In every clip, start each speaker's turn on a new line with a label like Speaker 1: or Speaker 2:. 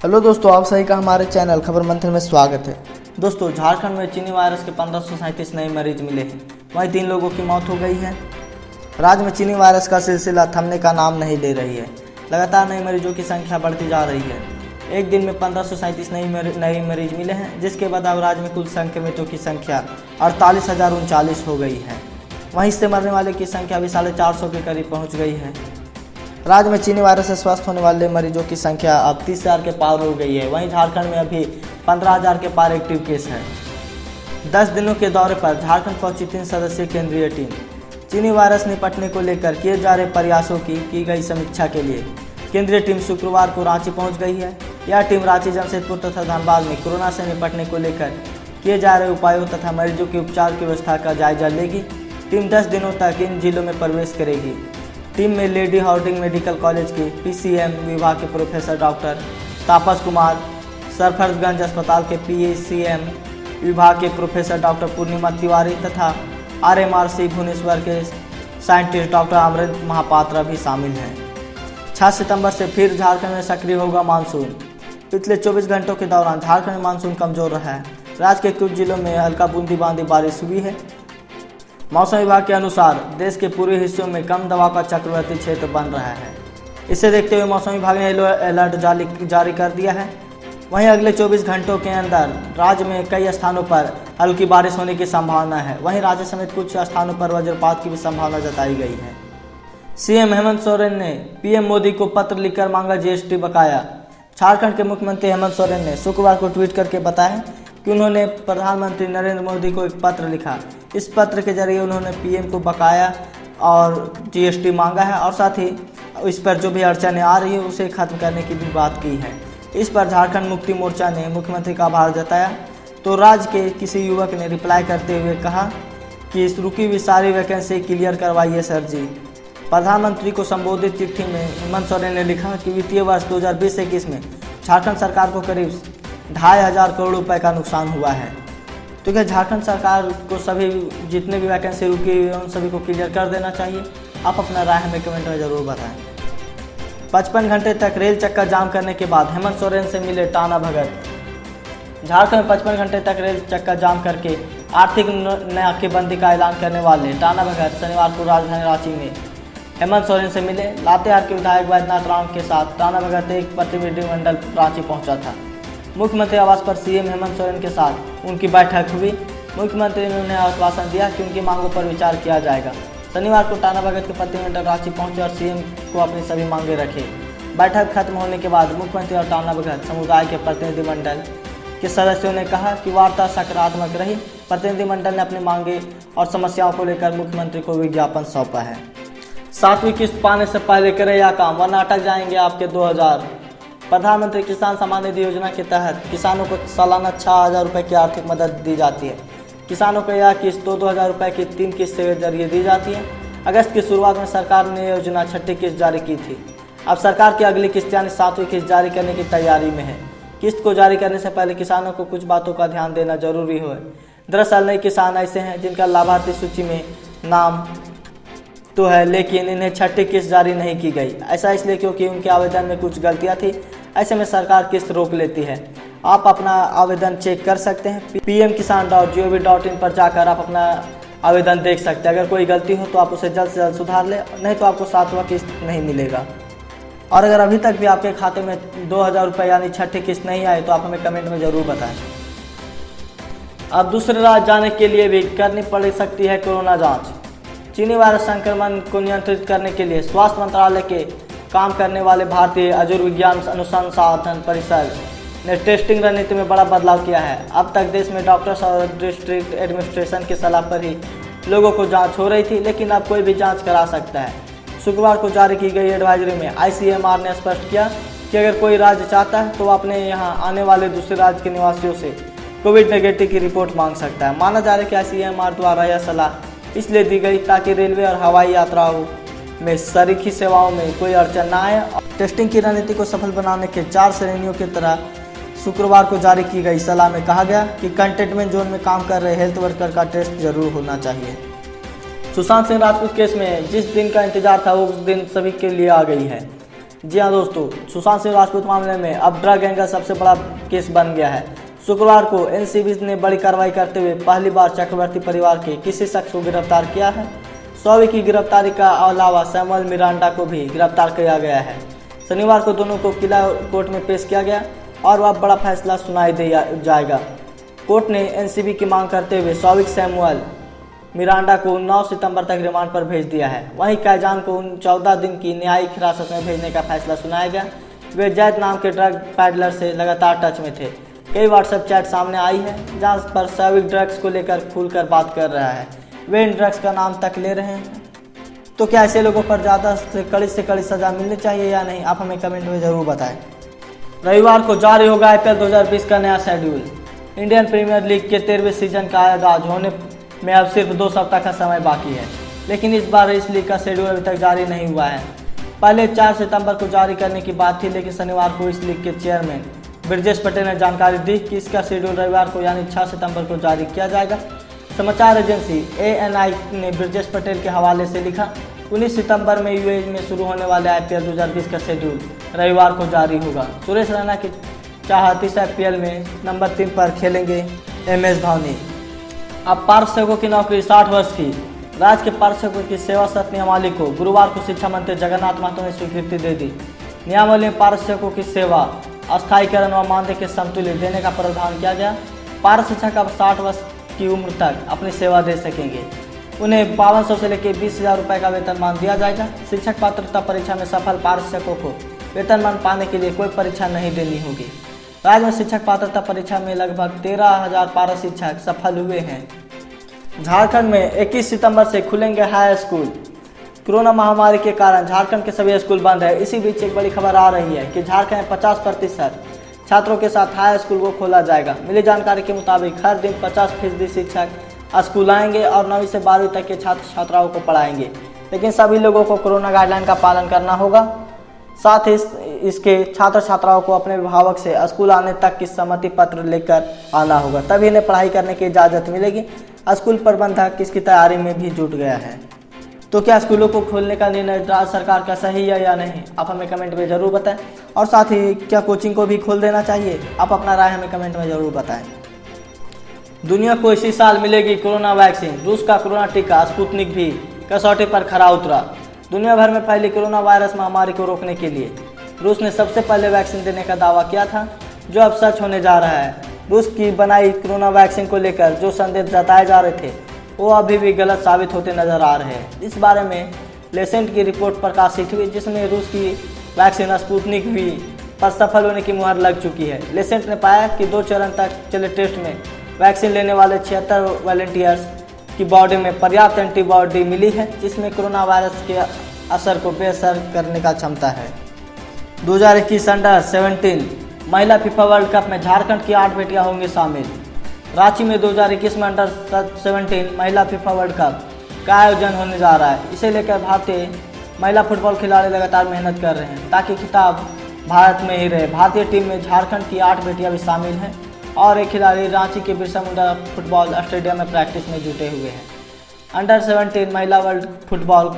Speaker 1: Hello दोस्तों, आप सभी का हमारे चैनल खबर मंथन में स्वागत है। दोस्तों, झारखंड में चीनी वायरस के 1537 नए मरीज मिले हैं, वहीं 3 लोगों की मौत हो गई है। राज्य में चीनी वायरस का सिलसिला थमने का नाम नहीं ले रही है। लगातार नए मरीजों की संख्या बढ़ती जा रही है। एक दिन में 1537 नए मरीज मिले हैं, जिसके बाद अब राज्य में कुल संक्रमितों की संख्या 48,039 हो गई है। वहीं इससे मरने वाले की संख्या भी 450 के करीब पहुँच गई है। राज्य में चीनी वायरस से स्वस्थ होने वाले मरीजों की संख्या अब 30,000 के पार हो गई है। वहीं झारखंड में अभी 15,000 के पार एक्टिव केस हैं। 10 दिनों के दौरे पर झारखंड पहुंची 3 सदस्यीय केंद्रीय टीम। चीनी वायरस निपटने को लेकर किए जा रहे प्रयासों की गई समीक्षा के लिए केंद्रीय टीम शुक्रवार को रांची पहुंच गई है। यह टीम रांची, जमशेदपुर तथा धनबाद में कोरोना से निपटने को लेकर किए जा रहे उपायों तथा मरीजों के उपचार की व्यवस्था का जायजा लेगी। टीम 10 दिनों तक इन जिलों में प्रवेश करेगी। टीम में लेडी हार्डिंग मेडिकल कॉलेज के पीसीएम विभाग के प्रोफेसर डॉक्टर तापस कुमार, सरफरजगंज अस्पताल के पीसीएम विभाग के प्रोफेसर डॉक्टर पूर्णिमा तिवारी तथा आरएमआरसी भुवनेश्वर के साइंटिस्ट डॉक्टर अमृत महापात्रा भी शामिल हैं। 6 सितंबर से फिर झारखंड में सक्रिय होगा मानसून। पिछले 24 घंटों के दौरान झारखंड में मानसून कमजोर रहा है। राज्य के कुछ जिलों में हल्का बूंदीबांदी बारिश हुई है। मौसम विभाग के अनुसार देश के पूर्वी हिस्सों में कम दबाव का चक्रवाती क्षेत्र बन रहा है। इसे देखते हुए मौसम विभाग ने येलो अलर्ट जारी कर दिया है। वहीं अगले 24 घंटों के अंदर राज्य में कई स्थानों पर हल्की बारिश होने की संभावना है। वहीं राज्य समेत कुछ स्थानों पर वज्रपात की भी संभावना जताई गई है। सीएम हेमंत सोरेन ने पीएम मोदी को पत्र लिखकर मांगा जीएसटी बकाया। झारखंड के मुख्यमंत्री हेमंत सोरेन ने शुक्रवार को ट्वीट करके बताया कि उन्होंने प्रधानमंत्री नरेंद्र मोदी को एक पत्र लिखा। इस पत्र के जरिए उन्होंने पीएम को बकाया और जीएसटी मांगा है और साथ ही इस पर जो भी अड़चनें आ रही है उसे खत्म करने की भी बात की है। इस पर झारखंड मुक्ति मोर्चा ने मुख्यमंत्री का आभार जताया तो राज्य के किसी युवक ने रिप्लाई करते हुए कहा कि इस रुकी हुई सारी वैकेंसी क्लियर करवाइए सर जी। प्रधानमंत्री को संबोधित चिट्ठी में हेमंत सोरेन ने लिखा कि वित्तीय वर्ष 2020-21 में झारखंड सरकार को करीब 2,500 करोड़ रुपए का नुकसान हुआ है। तो क्या झारखंड सरकार को सभी जितने भी वैकेंसी रुकी हुई है उन सभी को क्लियर कर देना चाहिए? आप अपना राय हमें कमेंट में ज़रूर बताएं। 55 घंटे तक रेल चक्का जाम करने के बाद हेमंत सोरेन से मिले टाना भगत। झारखंड में 55 घंटे तक रेल चक्का जाम करके आर्थिक नाकेबंदी का ऐलान करने वाले टाना भगत शनिवार को राजधानी रांची में हेमंत सोरेन से मिले। लातेहार के विधायक वैद्यनाथ राम के साथ टाना भगत एक प्रतिनिधिमंडल रांची पहुंचा था। मुख्यमंत्री आवास पर सीएम हेमंत सोरेन के साथ उनकी बैठक हुई। मुख्यमंत्री ने उन्हें आश्वासन दिया कि उनकी मांगों पर विचार किया जाएगा। शनिवार को टाना भगत के प्रतिनिधिमंडल रांची पहुंचे और सीएम को अपनी सभी मांगे रखे। बैठक खत्म होने के बाद मुख्यमंत्री और टाना भगत समुदाय के प्रतिनिधिमंडल के सदस्यों ने कहा कि वार्ता सकारात्मक रही। प्रतिनिधिमंडल ने अपनी मांगे और समस्याओं को लेकर मुख्यमंत्री को विज्ञापन सौंपा है। 7वीं किस्त पाने से पहले करें यह काम वरना अटक जाएंगे आपके 2,000। प्रधानमंत्री किसान सम्मान निधि योजना के तहत किसानों को सालाना 6,000 रुपये की आर्थिक मदद दी जाती है। किसानों को यह किस्त 2,000 रुपये की 3 किस्त के जरिए दी जाती है। अगस्त की शुरुआत में सरकार ने योजना 6ठी किस्त जारी की थी। अब सरकार की अगली किस्त यानी 7वीं किस्त जारी करने की तैयारी में है। किस्त को जारी करने से पहले किसानों को कुछ बातों का ध्यान देना जरूरी है। दरअसल नए किसान ऐसे हैं जिनका लाभार्थी सूची में नाम तो है लेकिन इन्हें 6ठी किस्त जारी नहीं की गई। ऐसा इसलिए क्योंकि उनके आवेदन में कुछ गलतियां थी। ऐसे में सरकार किस्त रोक लेती है। आप अपना आवेदन चेक कर सकते हैं। pmkisan.gov.in पर जाकर आप अपना आवेदन देख सकते हैं। अगर कोई गलती हो तो आप उसे जल्द से जल्द सुधार लें, नहीं तो आपको 7वां किस्त नहीं मिलेगा। और अगर अभी तक भी आपके खाते में 2,000 रुपये यानी 6ठी किस्त नहीं आए तो आप हमें कमेंट में ज़रूर बताएं। अब दूसरे राज्य जाने के लिए भी करनी पड़ सकती है कोरोना जाँच। चीनी वायरस संक्रमण को नियंत्रित करने के लिए स्वास्थ्य मंत्रालय के काम करने वाले भारतीय आयुर्विज्ञान अनुसंधान परिषद ने टेस्टिंग रणनीति में बड़ा बदलाव किया है। अब तक देश में डॉक्टर्स और डिस्ट्रिक्ट एडमिनिस्ट्रेशन की सलाह पर ही लोगों को जांच हो रही थी, लेकिन अब कोई भी जांच करा सकता है। शुक्रवार को जारी की गई एडवाइजरी में आईसीएमआर ने स्पष्ट किया कि अगर कोई राज्य चाहता है तो अपने यहाँ आने वाले दूसरे राज्य के निवासियों से कोविड नेगेटिव की रिपोर्ट मांग सकता है। माना जा रहा है कि आईसीएमआर द्वारा यह सलाह इसलिए दी गई ताकि रेलवे और हवाई यात्राओं में सरीखी सेवाओं में कोई अड़चन न आए। टेस्टिंग की रणनीति को सफल बनाने के 4 श्रेणियों की तरह शुक्रवार को जारी की गई सलाह में कहा गया कि कंटेनमेंट जोन में काम कर रहे हेल्थ वर्कर का टेस्ट जरूर होना चाहिए। सुशांत सिंह राजपूत केस में जिस दिन का इंतजार था वो उस दिन सभी के लिए आ गई है। जी हाँ दोस्तों, सुशांत सिंह राजपूत मामले में अब ड्रग एंगल सबसे बड़ा केस बन गया है। शुक्रवार को एनसीबी ने बड़ी कार्रवाई करते हुए पहली बार चक्रवर्ती परिवार के किसी शख्स को गिरफ्तार किया है। शॉवी की गिरफ्तारी का अलावा सैमुअल मिरांडा को भी गिरफ्तार किया गया है। शनिवार को दोनों को किला कोर्ट में पेश किया गया और वह बड़ा फैसला सुनाई दिया जाएगा। कोर्ट ने एनसीबी की मांग करते हुए शॉवी सैमुअल मिरांडा को 9 सितंबर तक रिमांड पर भेज दिया है। वहीं कैजान को 14 दिन की न्यायिक हिरासत में भेजने का फैसला सुनाया गया। वे जैद नाम के ड्रग पैडलर से लगातार टच में थे। कई व्हाट्सएप चैट सामने आई है जहां पर शॉवी ड्रग्स को लेकर खुलकर बात कर रहा है। वे इन ड्रग्स का नाम तक ले रहे हैं। तो क्या ऐसे लोगों पर ज़्यादा से कड़ी सज़ा मिलनी चाहिए या नहीं, आप हमें कमेंट में ज़रूर बताएं। रविवार को जारी होगा IPL 2020 का नया शेड्यूल। इंडियन प्रीमियर लीग के 13वें सीजन का आगाज होने में अब सिर्फ 2 सप्ताह का समय बाकी है, लेकिन इस बार इस लीग का शेड्यूल अभी तक जारी नहीं हुआ है। पहले 4 सितंबर को जारी करने की बात थी, लेकिन शनिवार को इस लीग के चेयरमैन ब्रजेश पटेल ने जानकारी दी कि इसका शेड्यूल रविवार को यानी 6 सितंबर को जारी किया जाएगा। समाचार एजेंसी ANI ने ब्रजेश पटेल के हवाले से लिखा, 19 सितंबर में UAE में शुरू होने वाले IPL 2020 का शेड्यूल रविवार को जारी होगा। सुरेश रैना की चाहत इस IPL में नंबर 3 पर खेलेंगे MS धोनी। अब पार्षदों की नौकरी 60 वर्ष की। राज्य के पार्षदों की सेवा शर्त नियमावली को गुरुवार को शिक्षा मंत्री जगन्नाथ महतो ने स्वीकृति दे दी। नियमावली में पार्षदों की सेवा अस्थायीकरण व मानदेय के समतुल्य देने का प्रावधान किया गया। पार्षद शिक्षक अब 60 वर्ष की उम्र तक अपनी सेवा दे सकेंगे। उन्हें 5200 से लेकर 20,000 रुपये का वेतनमान दिया जाएगा। शिक्षक पात्रता परीक्षा में सफल पार्षदों को वेतनमान पाने के लिए कोई परीक्षा नहीं देनी होगी। राज्य में शिक्षक पात्रता परीक्षा में लगभग 13,000 पारा शिक्षक सफल हुए हैं। झारखंड में 21 सितंबर से खुलेंगे हाई स्कूल। कोरोना महामारी के कारण झारखंड के सभी स्कूल बंद है। इसी बीच एक बड़ी खबर आ रही है कि झारखंड में 50% छात्रों के साथ हाई स्कूल को खोला जाएगा। मिली जानकारी के मुताबिक हर दिन 50% शिक्षक स्कूल आएंगे और 9वीं से 12वीं तक के छात्र छात्राओं को पढ़ाएंगे, लेकिन सभी लोगों को कोरोना गाइडलाइन का पालन करना होगा। साथ ही इसके छात्र छात्राओं को अपने अभिभावक से स्कूल आने तक की सहमति पत्र लेकर आना होगा, तभी इन्हें पढ़ाई करने की इजाज़त मिलेगी। स्कूल प्रबंधक इसकी तैयारी में भी जुट गया है। तो क्या स्कूलों को खोलने का निर्णय राज्य सरकार का सही है या नहीं, आप हमें कमेंट में ज़रूर बताएं। और साथ ही क्या कोचिंग को भी खोल देना चाहिए, आप अपना राय हमें कमेंट में ज़रूर बताएं। दुनिया को इसी साल मिलेगी कोरोना वैक्सीन। रूस का कोरोना टीका स्पुतनिक भी कसौटी पर खरा उतरा। दुनिया भर में फैली कोरोना वायरस महामारी को रोकने के लिए रूस ने सबसे पहले वैक्सीन देने का दावा किया था, जो अब सच होने जा रहा है। रूस की बनाई कोरोना वैक्सीन को लेकर जो संदेह जताए जा रहे थे वो अभी भी गलत साबित होते नजर आ रहे हैं। इस बारे में लेसेंट की रिपोर्ट प्रकाशित हुई, जिसमें रूस की वैक्सीन स्पुतनिक वी पर सफल होने की मुहर लग चुकी है। लेसेंट ने पाया कि 2 चरण तक चले टेस्ट में वैक्सीन लेने वाले 76 वॉलंटियर्स की बॉडी में पर्याप्त एंटीबॉडी मिली है, जिसमें कोरोना वायरस के असर को बेअसर करने का क्षमता है। 2021 अंडर 17 महिला फीफा वर्ल्ड कप में झारखंड की 8 बेटियां होंगी शामिल। रांची में 2021 में अंडर 17 महिला फीफा वर्ल्ड कप का आयोजन होने जा रहा है। इसे लेकर भारतीय महिला फुटबॉल खिलाड़ी लगातार मेहनत कर रहे हैं ताकि खिताब भारत में ही रहे। भारतीय टीम में झारखंड की 8 बेटियां भी शामिल हैं और एक खिलाड़ी रांची के बिरसा मुंडा फुटबॉल स्टेडियम में प्रैक्टिस में जुटे हुए हैं। अंडर 17 महिला वर्ल्ड फुटबॉल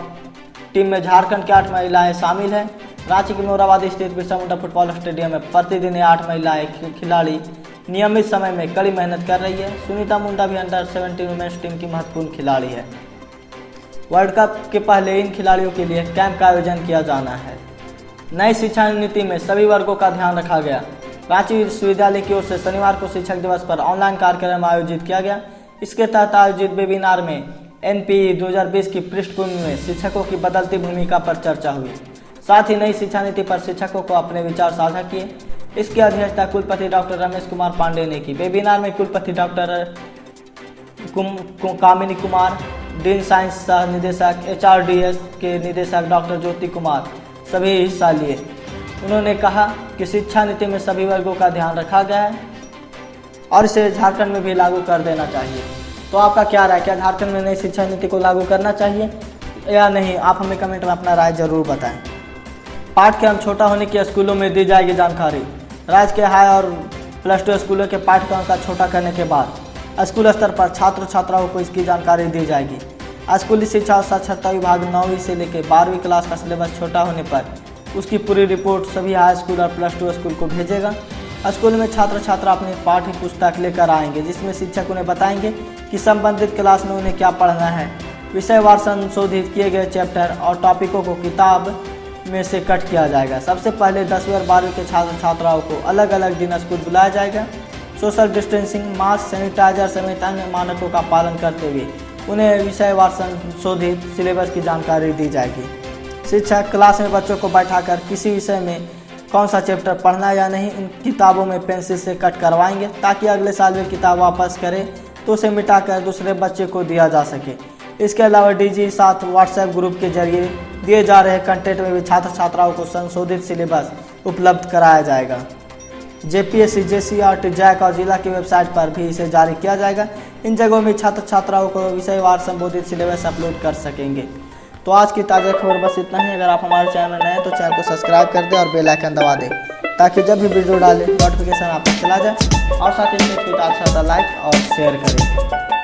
Speaker 1: टीम में झारखंड की 8 महिलाएं शामिल हैं। रांची के मोराबादी स्थित बिरसा मुंडा फुटबॉल स्टेडियम में प्रतिदिन 8 महिलाएं खिलाड़ी नियमित समय में कड़ी मेहनत कर रही है। सुनीता मुंडा भी अंडर 17 वुमेन्स टीम की महत्वपूर्ण खिलाड़ी है। वर्ल्ड कप के पहले इन खिलाड़ियों के लिए कैंप का आयोजन किया जाना है। नई शिक्षा नीति में सभी वर्गों का ध्यान रखा गया। रांची विश्वविद्यालय की ओर से शनिवार को शिक्षक दिवस पर ऑनलाइन कार्यक्रम आयोजित किया गया। इसके तहत आयोजित वेबिनार में NPE 2020 की पृष्ठभूमि में शिक्षकों की बदलती भूमिका पर चर्चा हुई। साथ ही नई शिक्षा नीति पर शिक्षकों को अपने विचार साझा किए। इसकी अध्यक्षता कुलपति डॉक्टर रमेश कुमार पांडे ने की। वेबिनार में कुलपति डॉक्टर कामिनी कुमार, डीन साइंस सह निदेशक HRDS के निदेशक डॉक्टर ज्योति कुमार सभी हिस्सा लिए। उन्होंने कहा कि शिक्षा नीति में सभी वर्गों का ध्यान रखा गया है और इसे झारखंड में भी लागू कर देना चाहिए। तो आपका क्या राय, क्या झारखंड में नई शिक्षा नीति को लागू करना चाहिए या नहीं, आप हमें कमेंट में अपना राय जरूर बताएं। पाठ्यक्रम छोटा होने की स्कूलों में दी जाएगी जानकारी। राज्य के हाई और +2 स्कूलों के पाठ्यक्रम का छोटा करने के बाद स्कूल स्तर पर छात्र छात्राओं को इसकी जानकारी दी जाएगी। स्कूली शिक्षा और साक्षरता विभाग 9वीं से लेकर 12वीं क्लास का सिलेबस छोटा होने पर उसकी पूरी रिपोर्ट सभी हाई स्कूल और +2 स्कूल को भेजेगा। स्कूल में छात्र छात्रा अपनी पाठ्य पुस्तक लेकर आएंगे, जिसमें शिक्षक उन्हें बताएंगे कि संबंधित क्लास में उन्हें क्या पढ़ना है। विषयवार संशोधित किए गए चैप्टर और टॉपिकों को किताब में से कट किया जाएगा। सबसे पहले 10वीं और 12वीं के छात्र छात्राओं को अलग अलग दिन स्कूल बुलाया जाएगा। सोशल डिस्टेंसिंग, मास्क, सैनिटाइजर समेत अन्य मानकों का पालन करते हुए उन्हें विषयवार संशोधित सिलेबस की जानकारी दी जाएगी। शिक्षक क्लास में बच्चों को बैठाकर किसी विषय में कौन सा चैप्टर पढ़ना है या नहीं उन किताबों में पेंसिल से कट करवाएंगे, ताकि अगले साल वे किताब वापस करें तो उसे मिटाकर दूसरे बच्चे को दिया जा सके। इसके अलावा डीजी साथ व्हाट्सएप ग्रुप के जरिए दिए जा रहे कंटेंट में भी छात्र छात्राओं को संशोधित सिलेबस उपलब्ध कराया जाएगा। जेपीएससी, जेसीईआरटी, जैक और जिला की वेबसाइट पर भी इसे जारी किया जाएगा। इन जगहों में छात्र छात्राओं को विषयवार संबोधित सिलेबस अपलोड कर सकेंगे। तो आज की ताज़ा खबर बस इतना ही। अगर आप हमारे चैनल में नए हैं तो चैनल को सब्सक्राइब कर दें और बेल आइकन दबा दें, ताकि जब भी वीडियो डालें नोटिफिकेशन आप तक चला जाए। और साथ ही लाइक और शेयर करें।